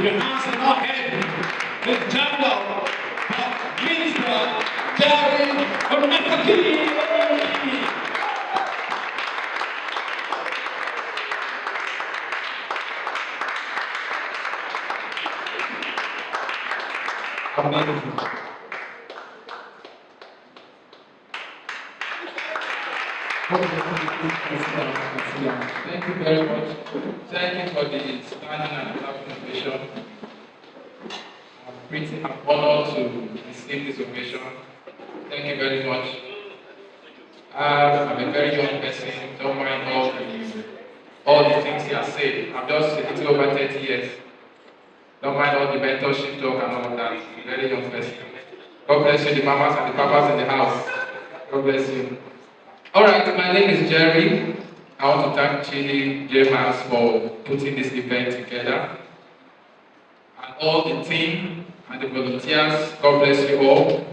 your hands in our head. The jungle of Minister Jerry Onosike. Amazing. Thank you very much. Thank you for the standing and clapping ovation. I'm honored to receive this ovation. Thank you very much. I'm a very young person, don't mind all the things he has said. I'm just a little over 30 years. Don't mind all the mentorship talk and all of that. I'm a very young person. God bless you, the mamas and the papas in the house. God bless you. Alright, my name is Jerry. I want to thank Chidi J-Max for putting this event together. And all the team and the volunteers, God bless you all.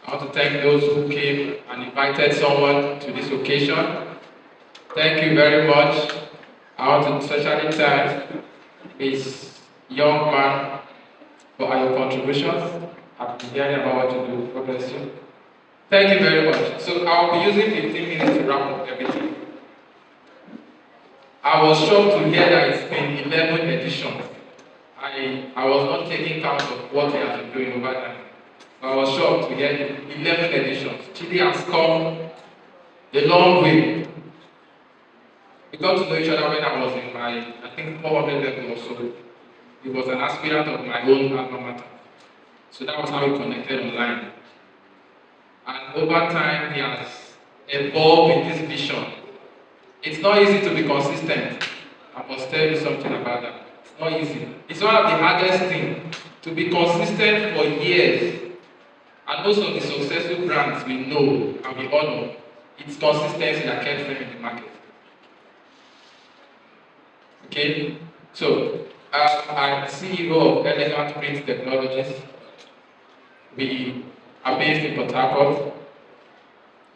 I want to thank those who came and invited someone to this occasion. Thank you very much. I want to especially thank this young man for your contributions. I've been hearing about what you do. God bless you. Thank you very much. So I'll be using 15 minutes to wrap up everything. I was shocked to hear that it's been 11 editions. I was not taking count of what he has been doing over time. I was shocked to hear 11 editions. Chidi has come a long way. We got to know each other when I was in my, I think, 400 level or so. He was an aspirant of my own alma mater. So that was how we connected online. And over time, he has evolved in this vision. It's not easy to be consistent. I must tell you something about that. It's not easy. It's one of the hardest things to be consistent for years. And most of the successful brands we know and we honor, it's consistency that kept them in the market. Okay? So, I'm CEO of Elegant Print Technologies. We are based in Port Harcourt.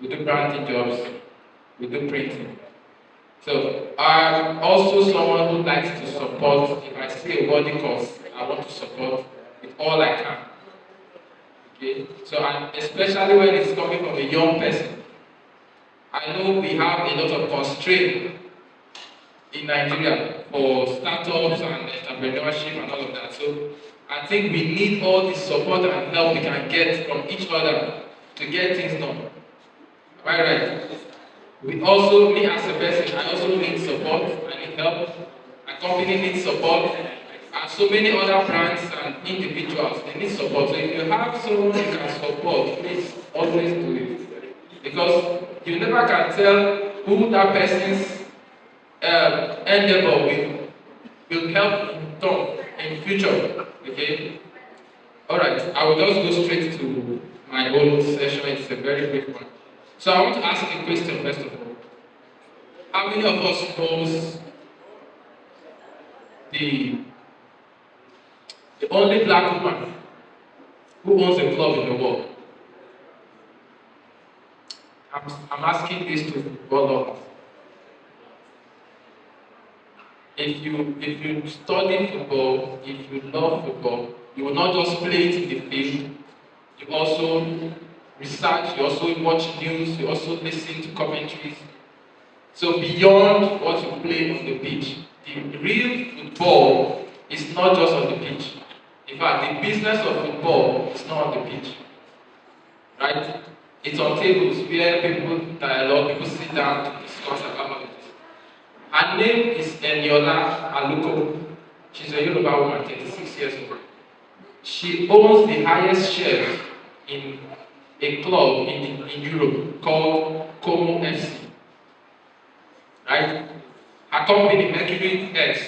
We do branding jobs. We do printing. So I'm also someone who likes to support. If I see a worthy cause, I want to support with all I can. Okay? So especially when it's coming from a young person. I know we have a lot of constraints in Nigeria for startups and entrepreneurship and all of that. So I think we need all the support and help we can get from each other to get things done. Am I right? We also, me as a person, I also need support, I need help. My company needs support. And so many other brands and individuals, they need support. So if you have someone you can support, please always do it. Because you never can tell who that person's endeavor will help in turn in future. Okay? Alright, I will just go straight to my own session. It's a very brief one. So I want to ask a question first of all. How many of us knows the only black woman who owns a club in the world? I'm asking this to all of us. If you study football, if you love football, you will not just play it in the field, you also research, you also watch news, you also listen to commentaries. So beyond what you play on the pitch, the real football is not just on the pitch. In fact, the business of football is not on the pitch. Right? It's on tables where people dialogue, people sit down to discuss about it. Her name is Eniola Aluko. She's a Yoruba woman, 36 years old. She owns the highest shares in a club in Europe called Como FC. Right? Her company, Mercury X,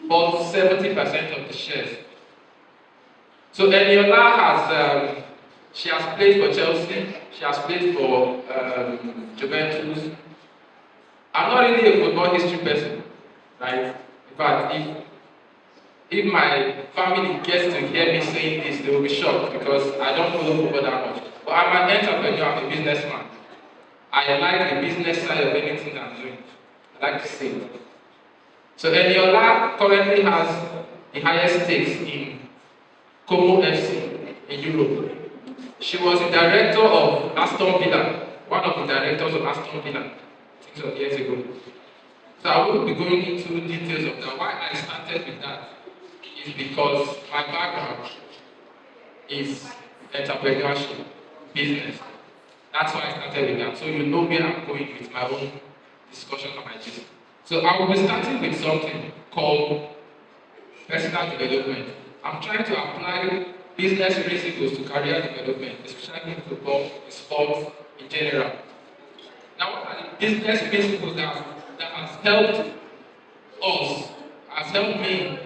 bought 70% of the shares. So Eniola has, she has played for Chelsea, she has played for Juventus. I'm not really a football history person, right? In fact, if my family gets to hear me saying this, they will be shocked because I don't follow football that much. But I'm an entrepreneur, I'm a businessman. I like the business side of anything I'm doing. I like to say it. So Eniola currently has the highest stakes in Como FC in Europe. She was the director of Aston Villa, one of the directors of Aston Villa, 6 years ago. So I won't be going into details of that. Why I started with that is because my background is entrepreneurship, business. That's why I started with that. So you know where I'm going with my own discussion on my gist. So I will be starting with something called personal development. I'm trying to apply business principles to career development, especially in football, in sports, in general. Now, what are the business principles that has helped us, has helped me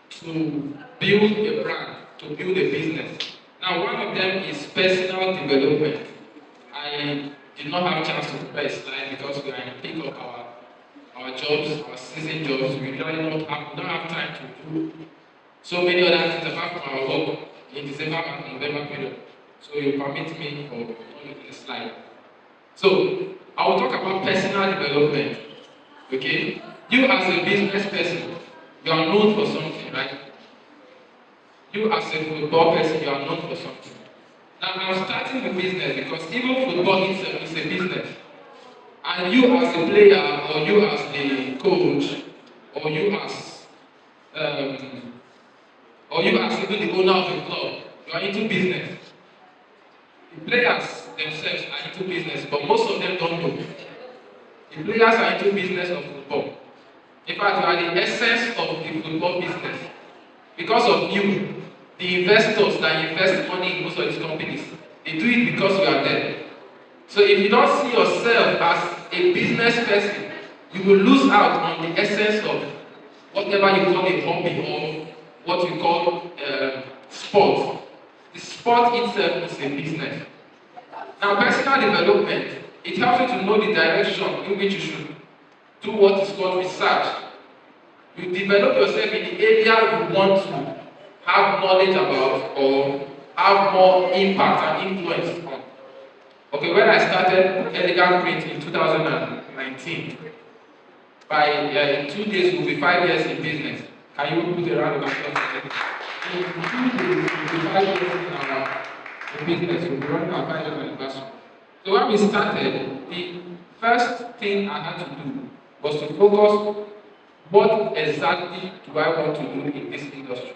to build a brand, to build a business? Now, one of them is personal development. I did not have a chance to prepare a slide because we are in the peak of our jobs, our season jobs. We don't have time to do so many other things apart from our work in December and November period. So you permit me for one of the slide. So I will talk about personal development. Okay? You as a business person, you are known for something, right? You as a football person, you are known for something. Now I'm starting with business because even football itself is a business. And you as a player, or you as the coach, or you as even the owner of a club, you are into business. The players themselves are into business, but most of them don't know. The players are into business of football. In fact, you are the essence of the football business. Because of you, the investors that invest money in most of these companies, they do it because you are there. So if you don't see yourself as a business person, you will lose out on the essence of whatever you call a hobby or what we call sport. The sport itself is a business. Now, personal development, it helps you to know the direction in which you should do what is called research. You develop yourself in the area you want to have knowledge about or have more impact and influence on. Okay, when I started Elegant Print in 2019, in 2 days we'll be 5 years in business. Can you put a round of applause for it? In 2 days we'll be 5 years in business. We'll be running our 5 years anniversary. So when we started, the first thing I had to do was to focus what exactly do I want to do in this industry.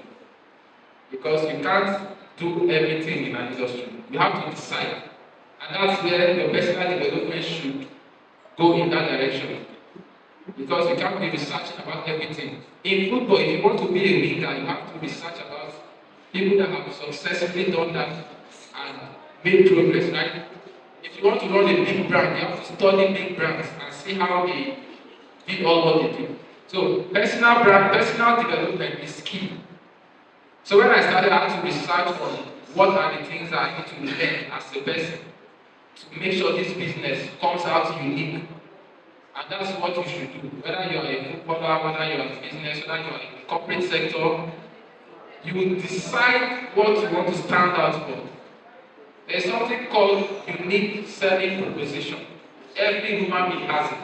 Because you can't do everything in an industry. You have to decide. And that's where your personal development should go in that direction. Because you can't be researching about everything. In football, if you want to be a winger, you have to research about people that have successfully done that and made progress, right? If you want to run a big brand, you have to study big brands and see how they did all what they do. So personal development is key. So when I started, I had to research on what are the things that I need to learn as a person to make sure this business comes out unique. And that's what you should do. Whether you are a footballer, whether you are in business, whether you are in the corporate sector, you will decide what you want to stand out for. There's something called unique selling proposition. Every human being has it.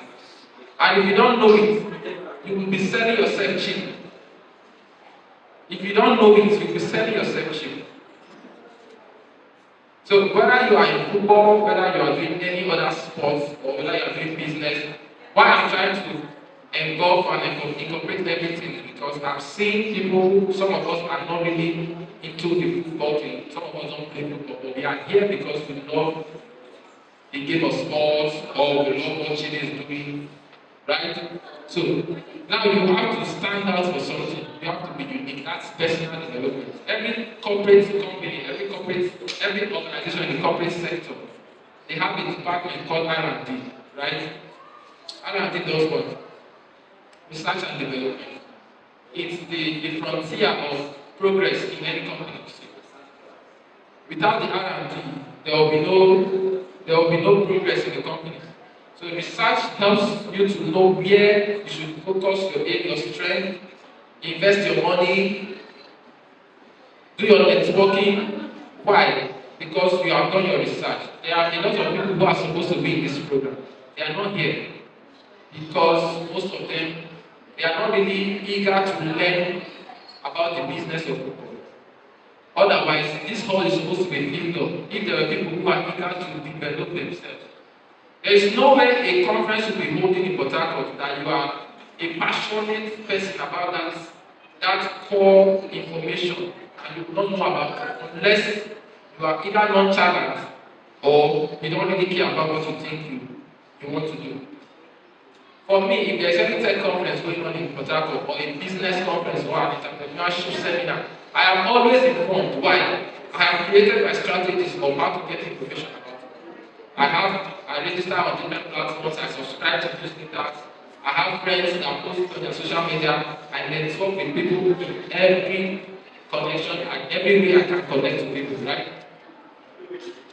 And if you don't know it, you will be selling yourself cheap. If you don't know it, you will be selling yourself cheap. So whether you are in football, whether you are doing any other sports, or whether you are doing business, why I'm trying to involve and incorporate everything is because I've seen people, some of us are not really into the football thing, some of us don't play football, but we are here because we love the game of sports or we love what Chile is doing, right? So now you have to stand out for something. You have to be unique. That's personal development. Every corporate company, every organization in the corporate sector, they have a department called R&D, right? R&D does what? Research and development. It's the frontier of progress in any company. Without the R&D, there will be no progress in the company. So research helps you to know where you should focus your strength, invest your money, do your networking. Why? Because you have done your research. There are a lot of people who are supposed to be in this program. They are not here because most of them, they are not really eager to learn about about the business of football. Otherwise, this hall is supposed to be filled up if there are people who are eager to develop themselves. There is no way a conference will be holding in Port Harcourt that you are a passionate person about that core information and you don't know about it unless you are either nonchalant or you don't really care about what you think you want to do. For me, if there's any tech conference going on in Port Harcourt or a business conference or an entrepreneurship seminar, I am always informed. Why? I have created my strategies of how to get information about it. I register on different platforms, I subscribe to newsletters, I have friends that post on their social media, and then talk with people in every connection and every way I can connect to people, right?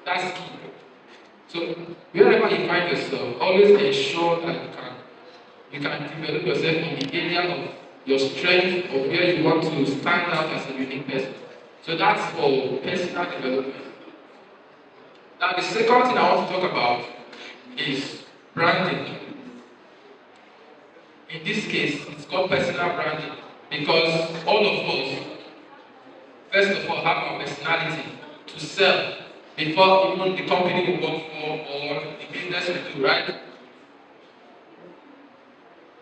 That's key. So wherever you find yourself, always ensure that you can develop yourself in the area of your strength of where you want to stand out as a unique person. So that's for personal development. Now the second thing I want to talk about is branding. In this case, it's called personal branding because all of us, first of all, have our personality to sell before even the company we work for or the business we do, right?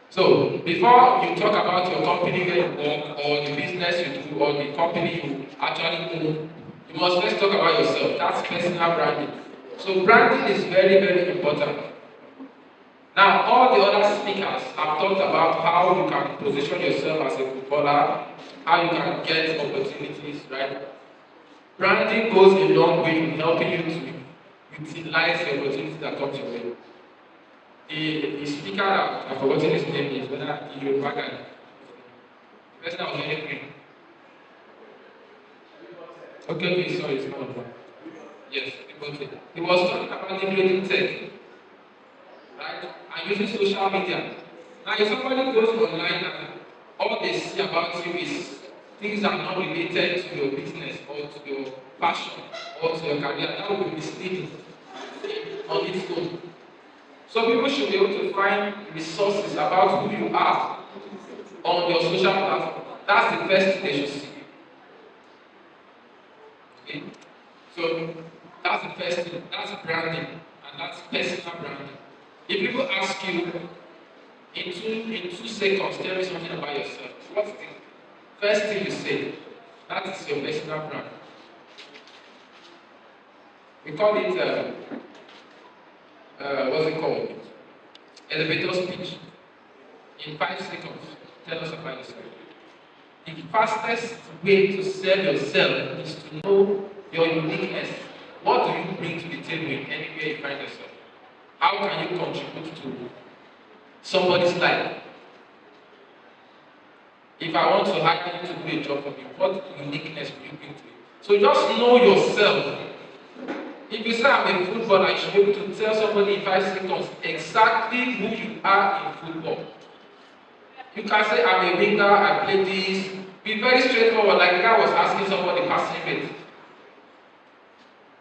So, before you talk about your company where you work or the business you do or the company you actually own, you must first talk about yourself. That's personal branding. So, branding is very, very important. Now, all the other speakers have talked about how you can position yourself as a footballer, how you can get opportunities, right? Branding goes a long way in helping you to utilize the opportunities that come your way. The speaker, I've forgotten his name, is whether you Bagan. The person that was very green. Okay, sorry, it's not one. Yes, okay. He was talking about integrating tech, right? And using social media. Now, if somebody goes online and all they see about you is things that are not related to your business or to your passion or to your career, that will be misleading on its own. So people should be able to find resources about who you are on your social platform. That's the first thing they should see. Okay? So that's the first thing. That's branding, and that's personal branding. If people ask you in 2 seconds, tell me something about yourself, what's the first thing you say? That is your personal brand. We call it what's it called? Elevator speech. In 5 seconds, tell us about yourself. The fastest way to sell yourself is to know your uniqueness. What do you bring to the table in anywhere you find yourself? How can you contribute to somebody's life? If I want to hire you to do a job for me, what uniqueness will you bring to it? So just know yourself. If you say I'm a footballer, you should be able to tell somebody in 5 seconds exactly who you are in football. You can say I'm a winger, I play this. Be very straightforward, like the guy was asking somebody passing rate.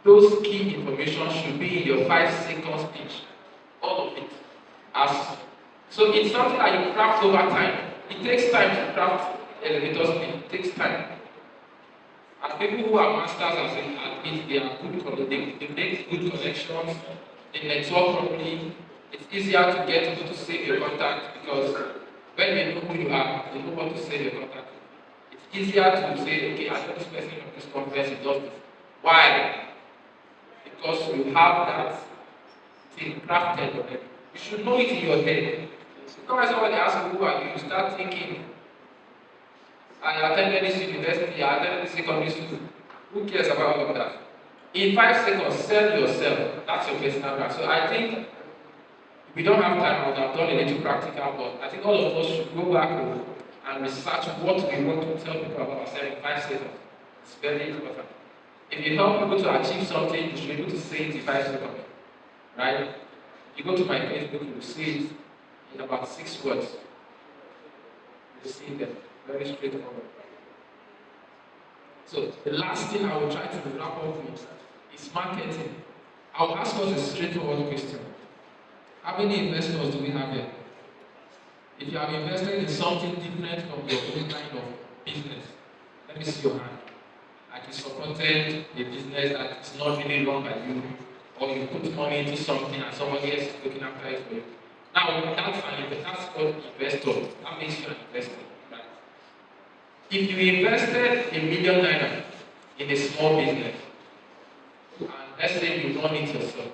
Those key information should be in your 5 second speech. All of it. So it's something that you craft over time. It takes time to craft elevator speech. It takes time. And people who are masters as it, they are good, they make good connections, they network properly. It's easier to get people to save your contact because when they know who you are, they know what to save your contact. It's easier to say, okay, I know this person from this conference, he does this. Why? Because you have that thing crafted already. You should know it in your head. So when somebody asks you who are you, you start thinking, I attended this university, I attended this secondary school. Who cares about all of that? In 5 seconds, sell yourself. That's your personal brand. So I think we don't have time, I would have done a little practical, but I think all of us should go back home and research what we want to tell people about ourselves in 5 seconds. It's very important. If you help people to achieve something, you should be able to say it in 5 seconds. Right? You go to my Facebook, you will see it in about 6 words. You see them. Very straightforward. So the last thing I will try to wrap up with is marketing. I will ask us a straightforward question. How many investors do we have here? If you have invested in something different from your own kind of business, me see your hand. Like you supported a business that is not really run by you, or you put money into something and somebody else is looking after it for you. Now that's called investor. That makes you an investor, right? If you invested ₦1,000,000 in a small business, and let's say you run it yourself,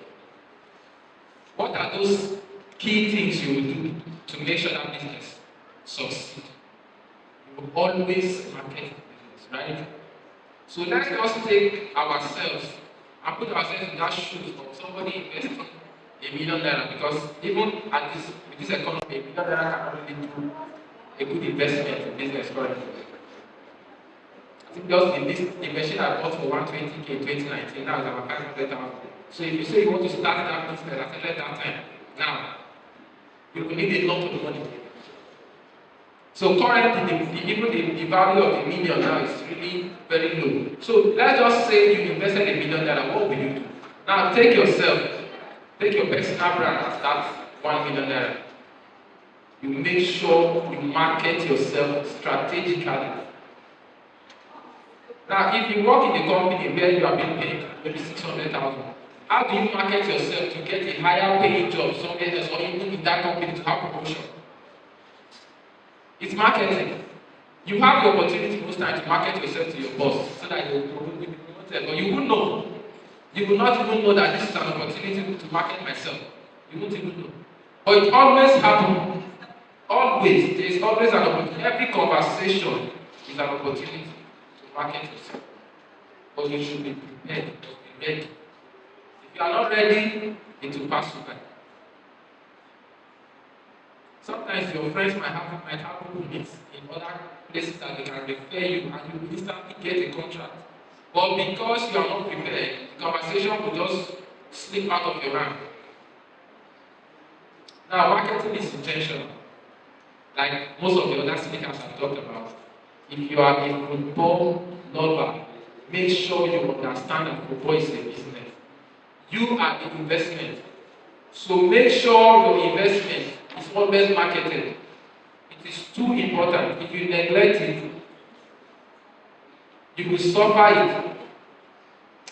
what are those key things you will do to make sure that business succeed? You will always market the business, right? So let's just take ourselves and put ourselves in that shoes of somebody investing ₦1,000,000, because even at this with this economy, ₦1,000,000 cannot really do a good investment in business currently. I think just the machine I bought for 120K in 2019, now is about 500,000. So if you say you want to start that business at that time, now you will need a lot of money. So currently, even the value of the million now is really very low. So let's just say you invested $1,000,000. What will you do? Now take your personal brand as that $1,000,000. You make sure you market yourself strategically. Now, if you work in a company where you are being paid maybe 600,000, how do you market yourself to get a higher paying job somewhere else, or even in that company to have promotion? It's marketing. You have the opportunity most times to market yourself to your boss so that you will be promoted, but you won't know. You will not even know that this is an opportunity to market myself. You won't even know. But it always happens. Always. There is always an opportunity. Every conversation is an opportunity to market yourself. But you should be prepared. You must be ready. If you are not ready, it will pass you by. Sometimes your friends might have units in other places that they can refer you, and you instantly get a contract. But because you are not prepared, the conversation will just slip out of your hand. Now, marketing is intentional. Like most of the other speakers have talked about. If you are a football lover, make sure you understand that football is a business. You are the investment. So make sure your investment is always marketed. It is too important. If you neglect it, you will suffer it.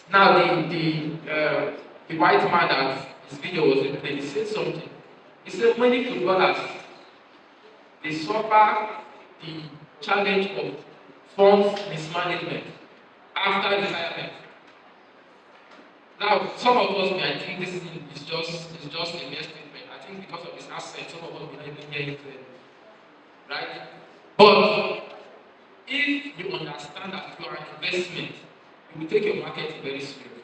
Now, the white man that his video was in, he said something. He said many footballers, they suffer the challenge of funds mismanagement after retirement. Now, some of us may think this is just a mere statement. I think because of his accent, some of us may not even hear it clearly. Right? But if you understand that you are an investment, you will take your marketing very seriously.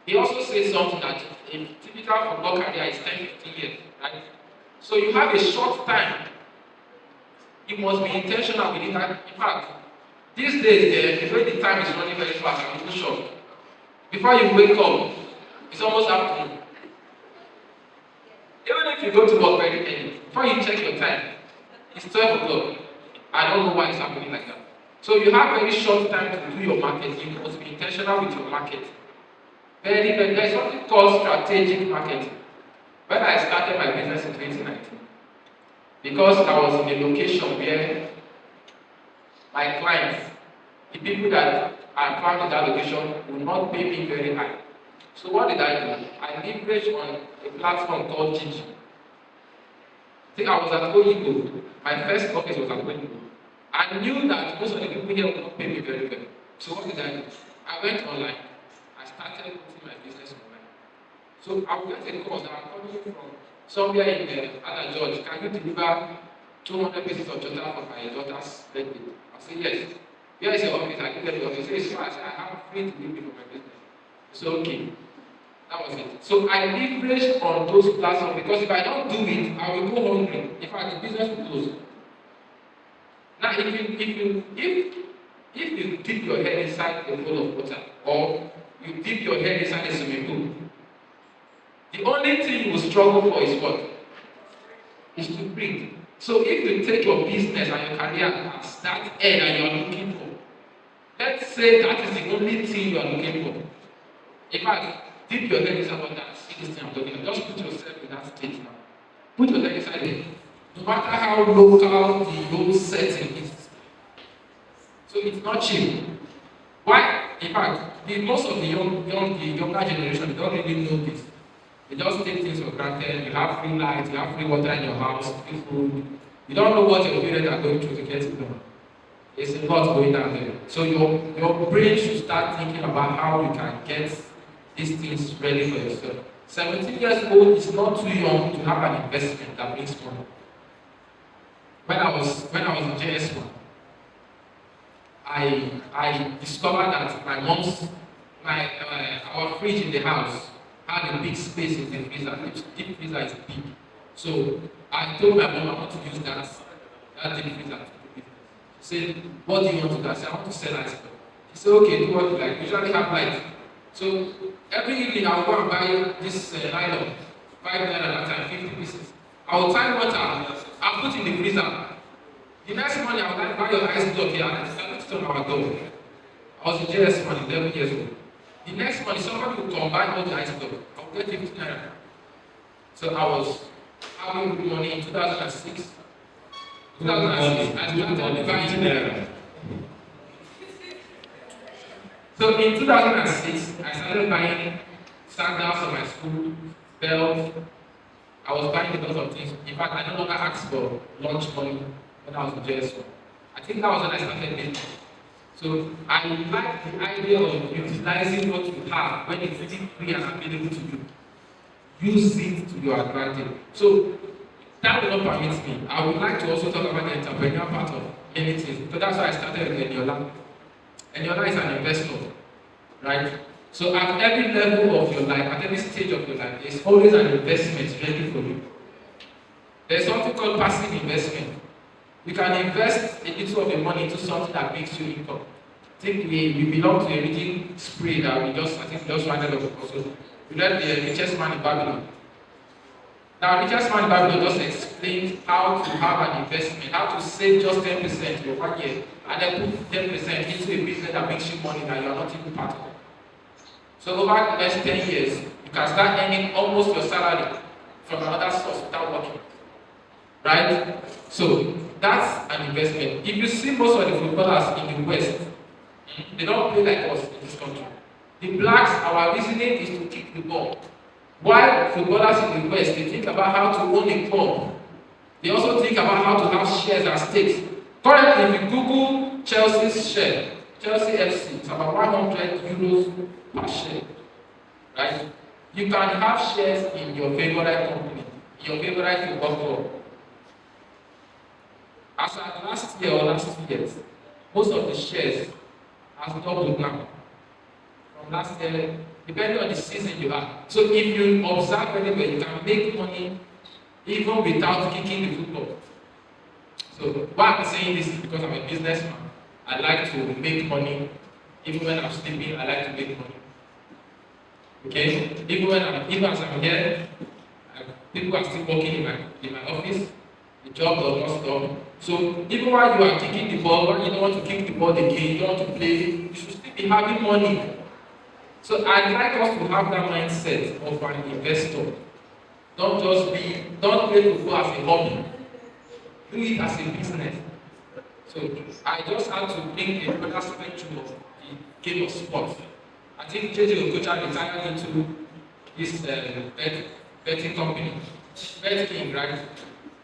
He also says something that a typical football career is 10-15 years, right? So you have a short time. You must be intentional within that. In fact, these days, the way the time is running very fast, I'm even shocked. Before you wake up, it's almost afternoon. Even if you go to work very early, before you check your time, it's 12 o'clock. I don't know why it's happening like that. So you have very short time to do your marketing. You must be intentional with your marketing. There's something called strategic marketing. When I started my business in 2019, because I was in a location where my clients, the people that I found in that location, would not pay me very high. So what did I do? I leveraged on a platform called Gigi. I think I was at Oyibo. My first office was at Oyibo. I knew that most of the people here would not pay me very well. So what did I do? I went online. I started putting my business online. So I would get a call that I'm calling you from somewhere in Ada George. Can you deliver 200 pieces of jota for my daughter's birthday? I say yes. Where is your office? I give them the office. Say, I said, I have free delivery for my business. So okay. That was it. So I leveraged on those platforms, because if I don't do it, I will go hungry. In fact, the business will close. Now, if you dip your head inside a bowl of water, or you dip your head inside a swimming pool, the only thing you will struggle for is what? Is to breathe. So if you take your business and your career as that air that you are looking for, let's say that is the only thing you are looking for. In fact, dip your head inside water and see this thing I'm talking about. Just put yourself in that state now. Put your head inside it. No matter how local the whole setting is. So it's not cheap. Why? In fact, most of the younger generation don't really know this. They just take things for granted. You have free light, you have free water in your house, free food. You don't know what your parents are going through to get it done. There's a lot going on there. So your brain should start thinking about how you can get these things ready for yourself. 17 years old is not too young to have an investment that makes money. When I was in JS1, I discovered that our fridge in the house had a big space in the freezer. The deep freezer is big. So I told my mom I want to use that deep freezer to do business. She said, "What do you want to do?" I said, "I want to sell ice cream." She said, "Okay, do what you like. We usually have light." So every evening I will go and buy this nylon, 5 naira at a time, 50 pieces. I will tie water, I'll put in the freezer. The next morning I will like buy your ice block here and I put it on our door. I was in JS1, 11 years old. The next morning somebody will combine all the ice block. I will get 50 naira. So I was having good money in 2006. 2006, I started buying naira. So in 2006, I started buying sandals for my school, belts. I was buying a lot of things. In fact, I no longer asked for lunch money when I was in JS1. I think that was when I started business. So I like the idea of utilizing what you have when it's really free and available to you. Use it to your advantage. So that will not permit me. I would like to also talk about the entrepreneurial part of many things because that's why I started with Eniola. Eniola is an investor, right? So at every level of your life, at every stage of your life, there's always an investment ready for you. There's something called passive investment. You can invest a little of your money into something that makes you income. I think we belong to a reading spree that we just rounded up also. We read The Richest Man in Babylon. Now, Richest Man in Babylon just explained how to have an investment, how to save just 10% for 1 year, and then put 10% into a business that makes you money that you are not even part of. So over the next 10 years, you can start earning almost your salary from another source without working. Right? So that's an investment. If you see most of the footballers in the West, they don't play like us in this country. The blacks, our reasoning is to kick the ball. While footballers in the West, they think about how to own a club. They also think about how to have shares and stakes. Currently, if you Google Chelsea's share, Chelsea FC, it's about 100 euros per share. Right? You can have shares in your favorite company, in your favorite football club. As at last year or last 2 years, most of the shares has doubled now. From last year, depending on the season you have. So if you observe very well, you can make money even without kicking the football. So why I'm saying this is because I'm a businessman. I like to make money. Even when I'm sleeping, I like to make money. Okay? Even as I'm here, people are still working in my office. The job does not stop. So even while you are kicking the ball, when you don't want to kick the ball again, you don't want to play, you should still be having money. So I'd like us to have that mindset of an investor. Don't play football as a hobby. Do it as a business. So I just had to bring another spectrum of the game of sports. I think JJ Okocha retired into this betting company. Betting, right?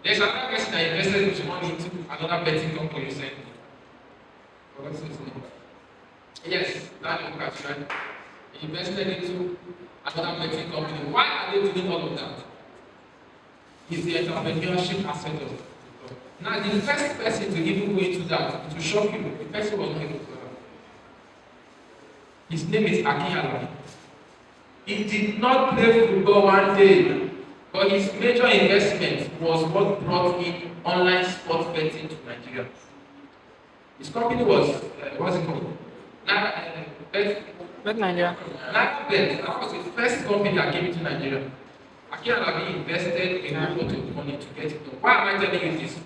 There's another person that invested his money into another betting company recently. What's his name? Yes, that Okocha, right? He invested into another betting company. Why are they doing all of that? It's the entrepreneurship aspect of it. Now, the first person to even go into that, to shock you, the person was not able to do that. His name is Akinyalabi. He did not play football one day, but his major investment was what brought in online sports betting to Nigeria. His company was, what's it called? Bet Nigeria. Bet. That was the first company that came into Nigeria. Akinyalabi invested a whole lot of money to get it done. Why am I telling you this?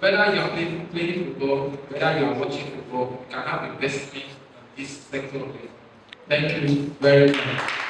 Whether you are playing football, whether you are watching football, you can have investment in this sector of it. Thank you very much.